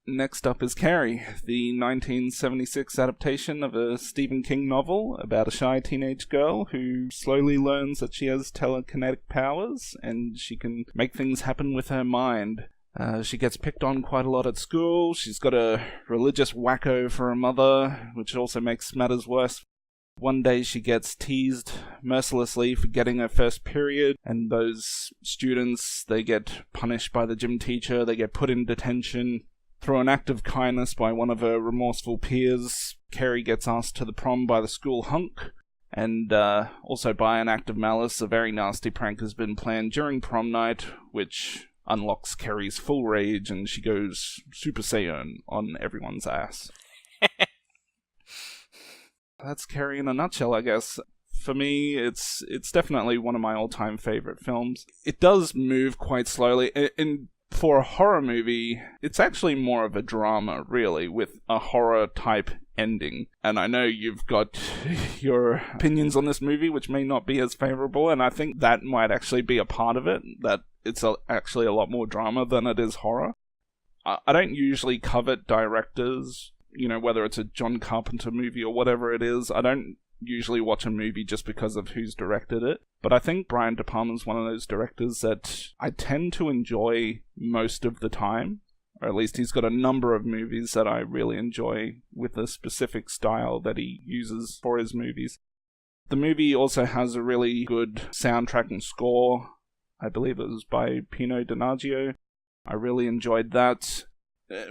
Next up is Carrie, the 1976 adaptation of a Stephen King novel about a shy teenage girl who slowly learns that she has telekinetic powers and she can make things happen with her mind. She gets picked on quite a lot at school. She's got a religious wacko for a mother, which also makes matters worse. One day she gets teased mercilessly for getting her first period, and those students, they get punished by the gym teacher, they get put in detention. Through an act of kindness by one of her remorseful peers, Carrie gets asked to the prom by the school hunk, and also by an act of malice, a very nasty prank has been planned during prom night, which unlocks Carrie's full rage and she goes Super Saiyan on everyone's ass. That's Carrie in a nutshell, I guess. For me, it's definitely one of my all-time favorite films. It does move quite slowly, and for a horror movie, it's actually more of a drama, really, with a horror-type ending. And I know you've got your opinions on this movie, which may not be as favorable, and I think that might actually be a part of it, that it's actually a lot more drama than it is horror. I don't usually covet directors, whether it's a John Carpenter movie or whatever it is. I don't usually watch a movie just because of who's directed it, but I think Brian De Palma's one of those directors that I tend to enjoy most of the time, or at least he's got a number of movies that I really enjoy with a specific style that he uses for his movies. The movie also has a really good soundtrack and score. I believe it was by Pino Donaggio. I really enjoyed that.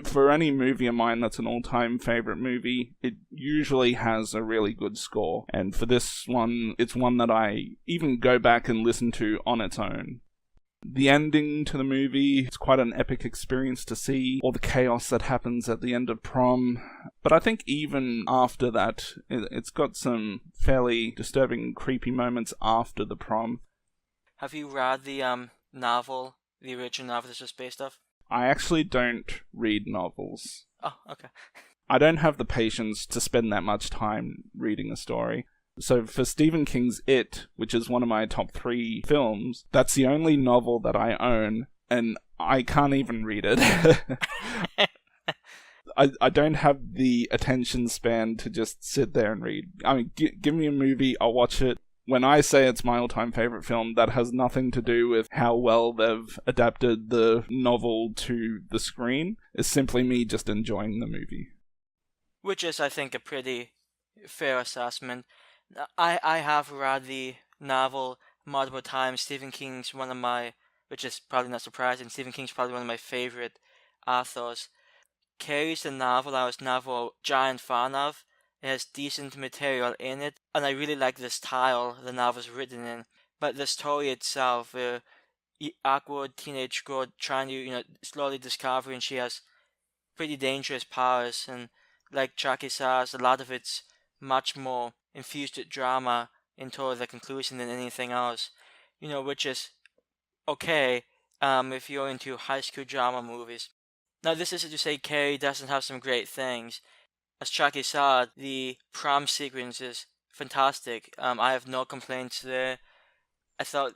For any movie of mine that's an all-time favorite movie, it usually has a really good score. And for this one, it's one that I even go back and listen to on its own. The ending to the movie, it's quite an epic experience to see all the chaos that happens at the end of prom. But I think even after that, it's got some fairly disturbing, creepy moments after the prom. Have you read the novel, the original novel this was based off? I actually don't read novels. Oh, okay. I don't have the patience to spend that much time reading a story. So for Stephen King's It, which is one of my top 3 films, that's the only novel that I own, and I can't even read it. I don't have the attention span to just sit there and read. I mean, give me a movie, I'll watch it. When I say it's my all-time favorite film, that has nothing to do with how well they've adapted the novel to the screen. It's simply me just enjoying the movie. Which is, I think, a pretty fair assessment. I have read the novel multiple times. Stephen King's one of my, which is probably not surprising, Stephen King's probably one of my favorite authors. Carrie's the novel I was never a giant fan of. It has decent material in it, and I really like the style the novel's written in. But the story itself, awkward teenage girl trying to, slowly discovering she has pretty dangerous powers, and like Chucky says, a lot of it's much more infused with drama until the conclusion than anything else, which is okay if you're into high school drama movies. Now, this isn't to say Carrie doesn't have some great things. As Chucky said, the prom sequence is fantastic. I have no complaints there. I thought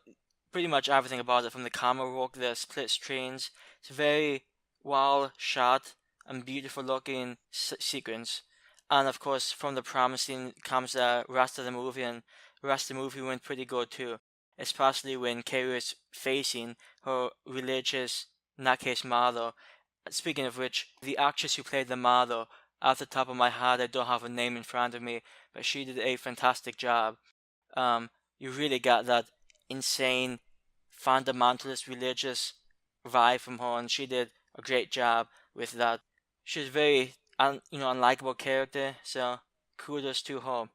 pretty much everything about it, from the camera work, the split screens. It's a very well shot and beautiful looking sequence. And of course, from the prom scene comes the rest of the movie, and the rest of the movie went pretty good too. Especially when Carrie is facing her religious nutcase mother. Speaking of which, the actress who played the mother, off the top of my head, I don't have a name in front of me, but she did a fantastic job. You really got that insane, fundamentalist religious vibe from her, and she did a great job with that. She's very, unlikable character, so kudos to her.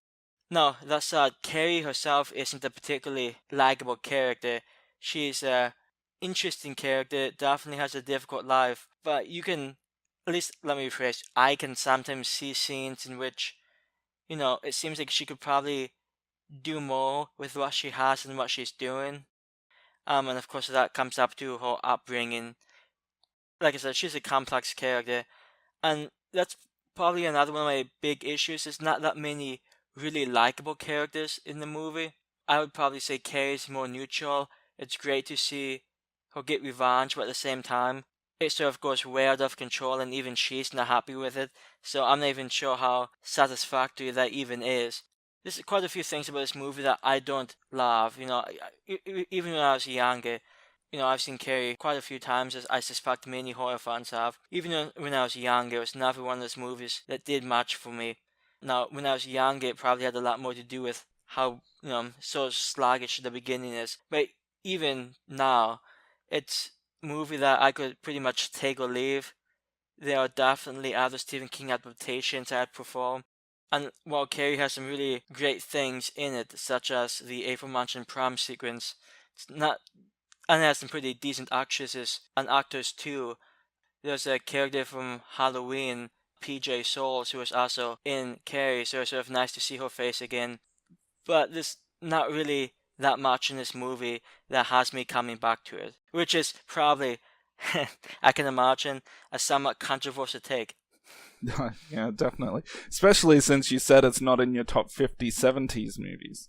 No, that said, Carrie herself isn't a particularly likable character. She's a interesting character, definitely has a difficult life, but you can, at least let me rephrase, I can sometimes see scenes in which, it seems like she could probably do more with what she has and what she's doing. And of course that comes up to her upbringing. Like I said, she's a complex character, and that's probably another one of my big issues. There's not that many really likable characters in the movie. I would probably say Carrie's more neutral. It's great to see her get revenge, but at the same time, it sort of goes way out of control, and even she's not happy with it. So I'm not even sure how satisfactory that even is. There's quite a few things about this movie that I don't love. Even when I was younger, I've seen Carrie quite a few times, as I suspect many horror fans have. Even when I was younger, it was never one of those movies that did much for me. Now, when I was younger, it probably had a lot more to do with how, so sluggish the beginning is. But even now, it's a movie that I could pretty much take or leave. There are definitely other Stephen King adaptations I'd prefer. And while Carrie has some really great things in it, such as the aforementioned prom sequence, it's not, and it has some pretty decent actresses and actors too. There's a character from Halloween, PJ Souls, who was also in Carrie, so it's sort of nice to see her face again. But there's not really that much in this movie that has me coming back to it, which is probably, I can imagine, a somewhat controversial take. Yeah, definitely. Especially since you said it's not in your top 50 70s movies.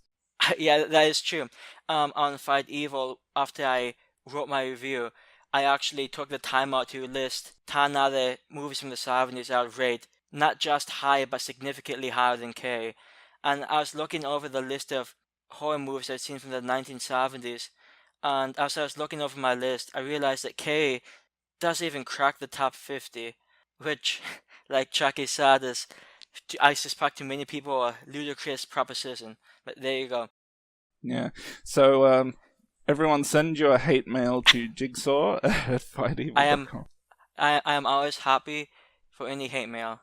Yeah, that is true. On Fight Evil, after I wrote my review, I actually took the time out to list 10 other movies from the 70s I would rate not just high, but significantly higher than Carrie. And I was looking over the list of horror movies I'd seen from the 1970s, and as I was looking over my list, I realized that Carrie doesn't even crack the top 50, which, like Chucky said, is, I suspect to many people, a ludicrous proposition. But there you go. Yeah. So, everyone send your hate mail to Jigsaw at I am fighting.com. I am always happy for any hate mail.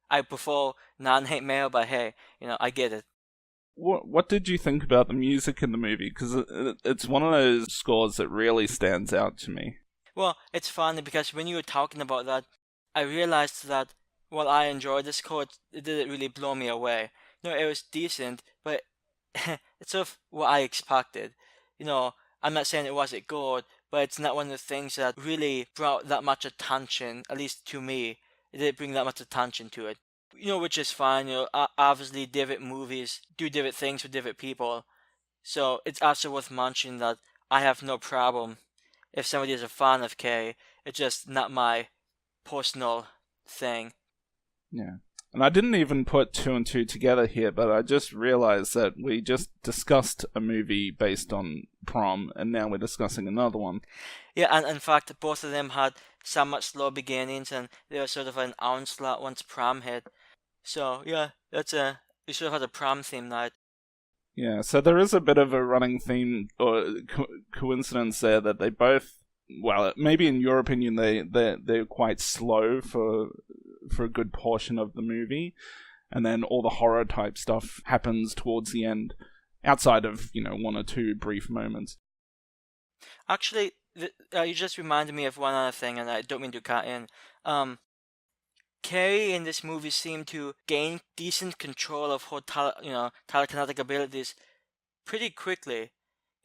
I prefer non-hate mail, but hey, I get it. What did you think about the music in the movie? Because it's one of those scores that really stands out to me. Well, it's funny because when you were talking about that, I realized that while I enjoyed the score, it didn't really blow me away. It was decent, but it's sort of what I expected. I'm not saying it wasn't good, but it's not one of the things that really brought that much attention, at least to me. It didn't bring that much attention to it. Which is fine. Obviously, different movies do different things for different people. So it's also worth mentioning that I have no problem if somebody is a fan of K. It's just not my personal thing. Yeah. And I didn't even put two and two together here, but I just realized that we just discussed a movie based on Prom, and now we're discussing another one. Yeah, and in fact, both of them had somewhat slow beginnings, and they were sort of an onslaught once Prom hit. So yeah, we should have had a Prom theme night. Yeah, so there is a bit of a running theme or coincidence there that they both, well, maybe in your opinion, they're quite slow for a good portion of the movie, and then all the horror type stuff happens towards the end, outside of one or two brief moments. Actually, you just reminded me of one other thing, and I don't mean to cut in. Carrie in this movie seemed to gain decent control of her telekinetic abilities pretty quickly.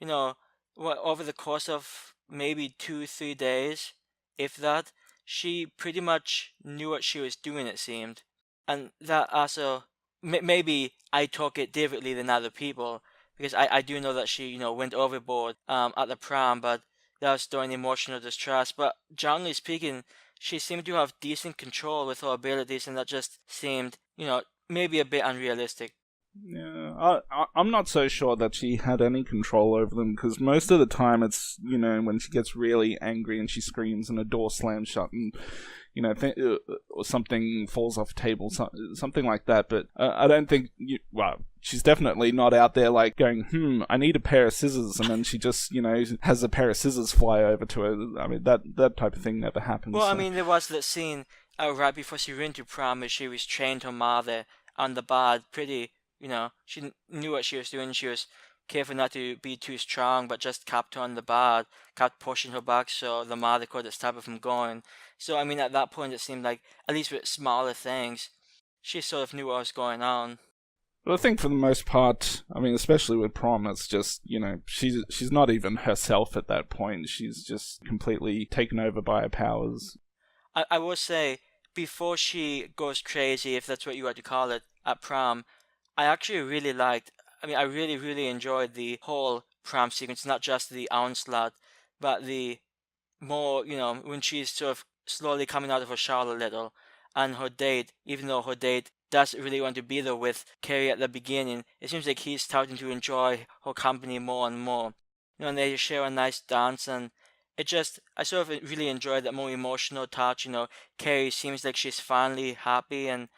Over the course of maybe 2-3 days, if that, she pretty much knew what she was doing, it seemed. And that also, maybe I took it differently than other people, because I do know that she, went overboard at the prom, but that was during emotional distress. But generally speaking, she seemed to have decent control with her abilities, and that just seemed, maybe a bit unrealistic. Yeah, I'm not so sure that she had any control over them, because most of the time it's, when she gets really angry and she screams and a door slams shut and, or something falls off a table, something like that. But I don't think, well, she's definitely not out there like going, I need a pair of scissors, and then she just, has a pair of scissors fly over to her. I mean, that type of thing never happens. Well, so. I mean, there was that scene right before she went to prom where she restrained her mother on the bed pretty. She knew what she was doing. She was careful not to be too strong, but just kept her on the bed, kept pushing her back so the mother could stop her from going. So, I mean, at that point, it seemed like, at least with smaller things, she sort of knew what was going on. But I think for the most part, I mean, especially with Prom, it's just, she's not even herself at that point. She's just completely taken over by her powers. I will say, before she goes crazy, if that's what you want to call it, at prom, I actually really liked, I really, really enjoyed the whole prom sequence, not just the onslaught, but the more, when she's sort of slowly coming out of her shell a little, and her date, even though her date doesn't really want to be there with Carrie at the beginning, it seems like he's starting to enjoy her company more and more. And they share a nice dance, and I sort of really enjoyed that more emotional touch. Carrie seems like she's finally happy, and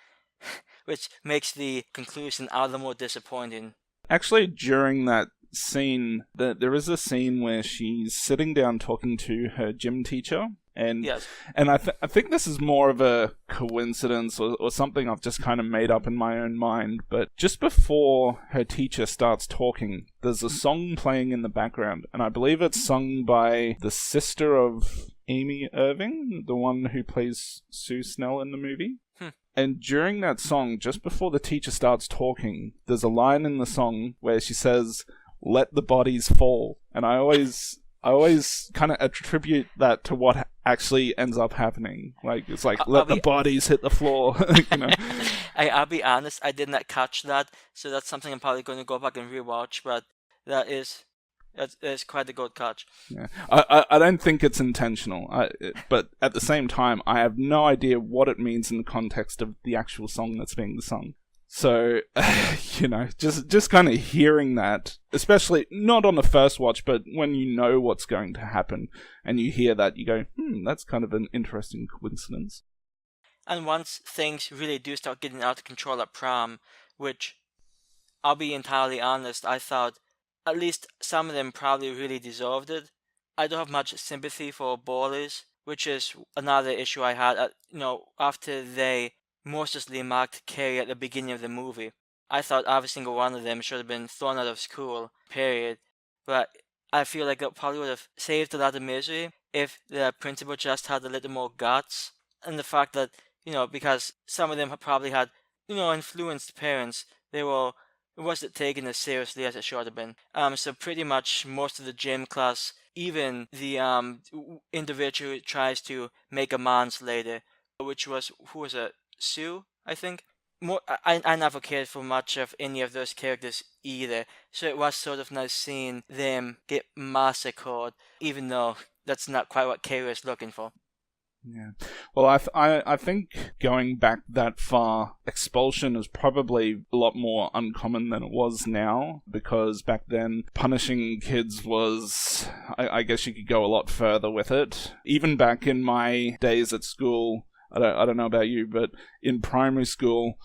which makes the conclusion all the more disappointing. Actually, during that scene, there is a scene where she's sitting down talking to her gym teacher. And yes. And I think this is more of a coincidence or something I've just kind of made up in my own mind. But just before her teacher starts talking, there's a song playing in the background. And I believe it's sung by the sister of Amy Irving, the one who plays Sue Snell in the movie. And during that song, just before the teacher starts talking, there's a line in the song where she says, "Let the bodies fall." And I always kind of attribute that to what actually ends up happening. Like, it's like, let the bodies hit the floor. I'll be honest, I did not catch that, so that's something I'm probably going to go back and rewatch, but that is quite a good catch. Yeah. I don't think it's intentional, but at the same time, I have no idea what it means in the context of the actual song that's being sung. So, just kind of hearing that, especially not on the first watch, but when you know what's going to happen and you hear that, you go, that's kind of an interesting coincidence. And once things really do start getting out of control at prom, which, I'll be entirely honest, I thought at least some of them probably really deserved it. I don't have much sympathy for bullies, which is another issue I had. After they mercilessly mocked Carrie at the beginning of the movie, I thought every single one of them should have been thrown out of school, period. But I feel like it probably would have saved a lot of misery if the principal just had a little more guts. And the fact that, because some of them probably had, influenced parents, it wasn't taken as seriously as it should have been. So pretty much most of the gym class, even the individual who tries to make amends later, which was, who was it? Sue, I think. I never cared for much of any of those characters either, so it was sort of nice seeing them get massacred, even though that's not quite what Carrie was looking for. Yeah. Well, I think going back that far, expulsion is probably a lot more uncommon than it was now, because back then punishing kids was, I guess you could go a lot further with it. Even back in my days at school, I don't know about you, but in primary school,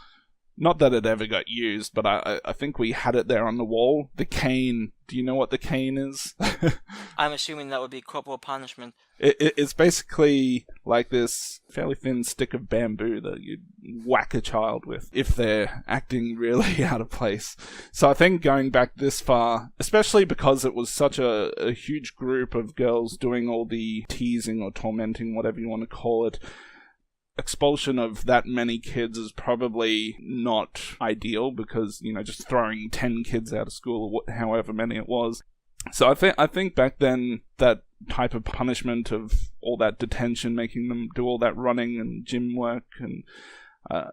not that it ever got used, but I think we had it there on the wall. The cane. Do you know what the cane is? I'm assuming that would be corporal punishment. It's basically like this fairly thin stick of bamboo that you'd whack a child with if they're acting really out of place. So I think going back this far, especially because it was such a huge group of girls doing all the teasing or tormenting, whatever you want to call it, expulsion of that many kids is probably not ideal, because just throwing 10 kids out of school or however many it was. So I think back then that type of punishment of all that detention, making them do all that running and gym work, and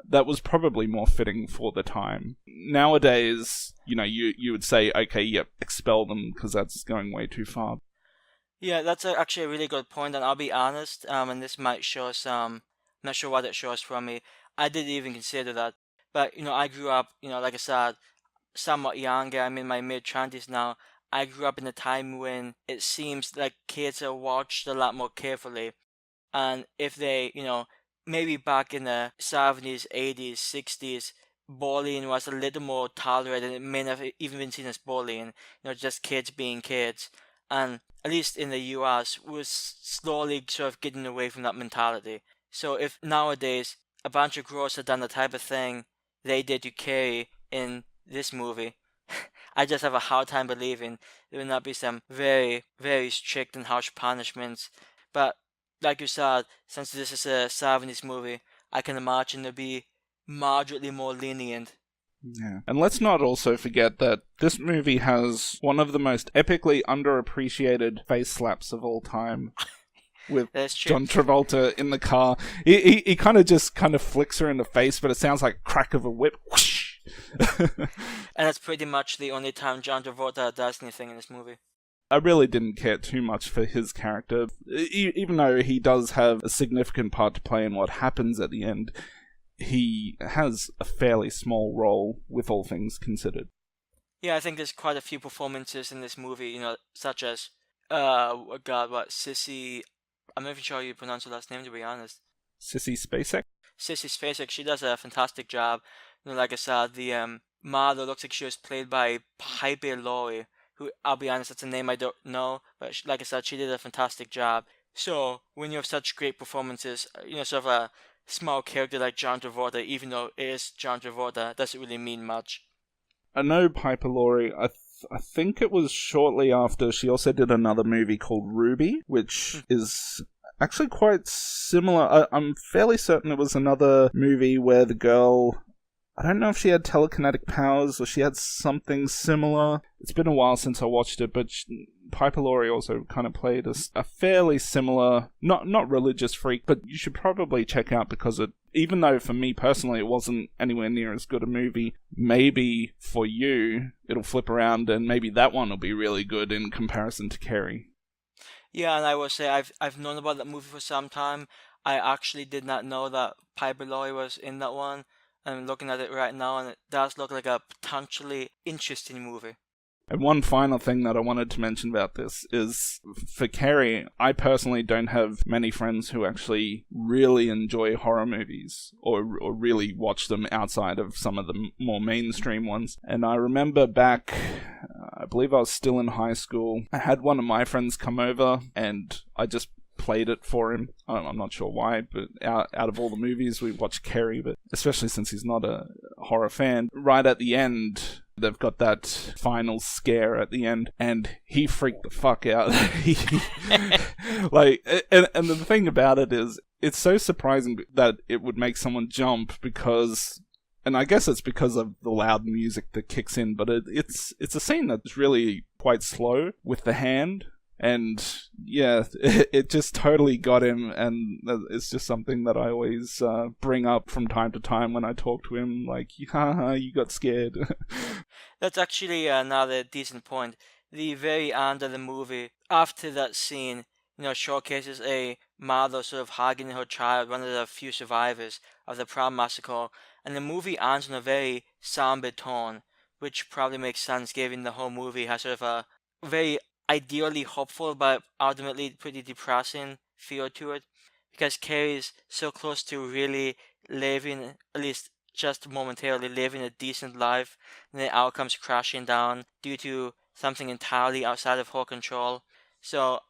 that was probably more fitting for the time. Nowadays, you would say, okay, yep, expel them, because that's going way too far. Yeah, that's actually a really good point, and I'll be honest, and this might show some, not sure what it shows from me. I didn't even consider that. But, I grew up, like I said, somewhat younger. I'm in my mid-20s now. I grew up in a time when it seems like kids are watched a lot more carefully. And if they, maybe back in the 70s, 80s, 60s, bullying was a little more tolerated. It may not have even been seen as bullying, just kids being kids. And at least in the US, we're slowly sort of getting away from that mentality. So if nowadays a bunch of girls had done the type of thing they did to Carrie in this movie, I just have a hard time believing there would not be some very, very strict and harsh punishments. But like you said, since this is a 70s movie, I can imagine there'd be moderately more lenient. Yeah. And let's not also forget that this movie has one of the most epically underappreciated face slaps of all time. With John Travolta in the car. He kind of flicks her in the face, but it sounds like crack of a whip. And that's pretty much the only time John Travolta does anything in this movie. I really didn't care too much for his character, even though he does have a significant part to play in what happens at the end. He has a fairly small role, with all things considered. Yeah, I think there's quite a few performances in this movie, such as, Sissy, I'm not even sure how you pronounce her last name, to be honest. Sissy Spacek? Sissy Spacek, she does a fantastic job. Like I said, the model looks like she was played by Piper Laurie, who, I'll be honest, that's a name I don't know, but like I said, she did a fantastic job. So, when you have such great performances, sort of a small character like John Travolta, even though it is John Travolta, doesn't really mean much. I know Piper Laurie. I think it was shortly after she also did another movie called Ruby, which is actually quite similar. I'm fairly certain it was another movie where the girl, I don't know if she had telekinetic powers or she had something similar. It's been a while since I watched it, but Piper Laurie also kind of played a fairly similar, not religious freak, but you should probably check out because even though for me personally it wasn't anywhere near as good a movie, maybe for you it'll flip around and maybe that one will be really good in comparison to Carrie. Yeah, and I will say I've known about that movie for some time. I actually did not know that Piper Laurie was in that one. I'm looking at it right now, and it does look like a potentially interesting movie. And one final thing that I wanted to mention about this is, for Carrie, I personally don't have many friends who actually really enjoy horror movies or really watch them outside of some of the more mainstream ones. And I remember back, I believe I was still in high school, I had one of my friends come over and I just played it for him. I'm not sure why, but out of all the movies we watched Carrie, but especially since he's not a horror fan, right at the end they've got that final scare at the end and he freaked the fuck out. And the thing about it is it's so surprising that it would make someone jump because, and I guess it's because of the loud music that kicks in, but it's a scene that's really quite slow with the hand. And yeah, it just totally got him, and it's just something that I always bring up from time to time when I talk to him, like, haha, you got scared. That's actually another decent point. The very end of the movie, after that scene, showcases a mother sort of hugging her child, one of the few survivors of the prom massacre, and the movie ends on a very somber tone, which probably makes sense given the whole movie has sort of a very ideally hopeful but ultimately pretty depressing feel to it, because Carrie is so close to really living, at least just momentarily living a decent life, and then it all comes crashing down due to something entirely outside of her control. So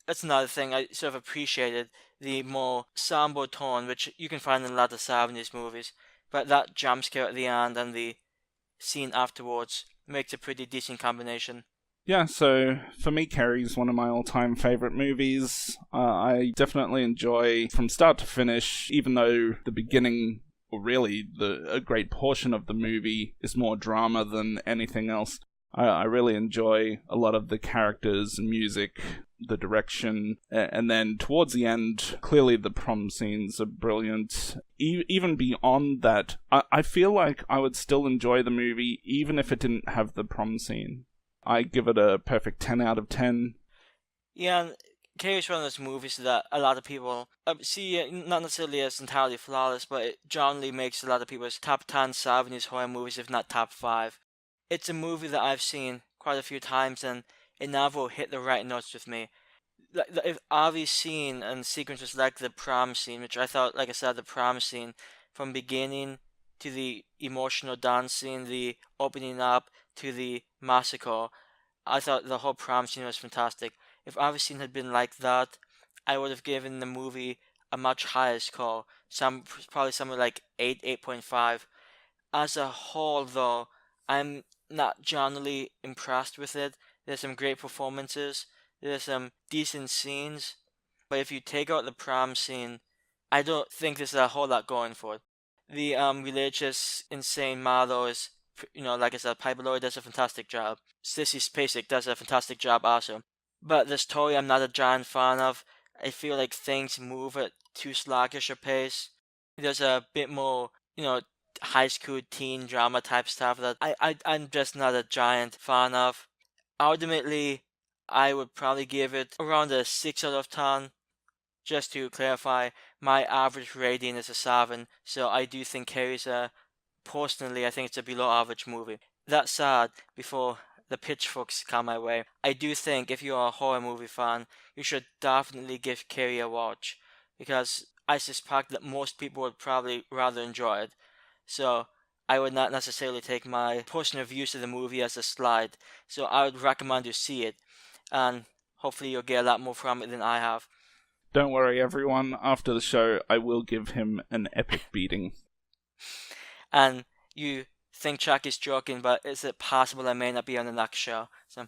that's another thing I sort of appreciated, the more somber tone, which you can find in a lot of 70s movies, but that jump scare at the end and the scene afterwards makes a pretty decent combination. Yeah, so for me, Carrie's one of my all-time favorite movies. I definitely enjoy from start to finish, even though the beginning, or really a great portion of the movie, is more drama than anything else. I really enjoy a lot of the characters and music, the direction, and then towards the end, clearly the prom scenes are brilliant. Even beyond that, I feel like I would still enjoy the movie even if it didn't have the prom scene. I give it a perfect 10 out of 10. Yeah, and Carrie's one of those movies that a lot of people see not necessarily as entirely flawless, but it generally makes a lot of people's top 10 70s horror movies, if not top 5. It's a movie that I've seen quite a few times, and it never hit the right notes with me. If every scene and sequence was like the prom scene, which I thought, like I said, the prom scene, from beginning to the emotional dance scene, the opening up to the massacre, I thought the whole prom scene was fantastic. If every scene had been like that, I would have given the movie a much higher score. Probably somewhere like 8, 8.5. As a whole, though, I'm not generally impressed with it. There's some great performances. There's some decent scenes. But if you take out the prom scene, I don't think there's a whole lot going for it. The religious, insane model is, like I said, Piper Laurie does a fantastic job. Sissy Spacek does a fantastic job also. But the story I'm not a giant fan of. I feel like things move at too sluggish a pace. There's a bit more, high school teen drama type stuff that I'm just not a giant fan of. Ultimately, I would probably give it around a 6 out of 10. Just to clarify, my average rating is a 7, so I do think Carrie's personally, I think it's a below average movie. That said, before the pitchforks come my way, I do think if you're a horror movie fan, you should definitely give Carrie a watch, because I suspect that most people would probably rather enjoy it. So I would not necessarily take my personal views of the movie as a slide. So I would recommend you see it, and hopefully you'll get a lot more from it than I have. Don't worry, everyone. After the show, I will give him an epic beating. And you think Chuck is joking, but is it possible I may not be on the next show? So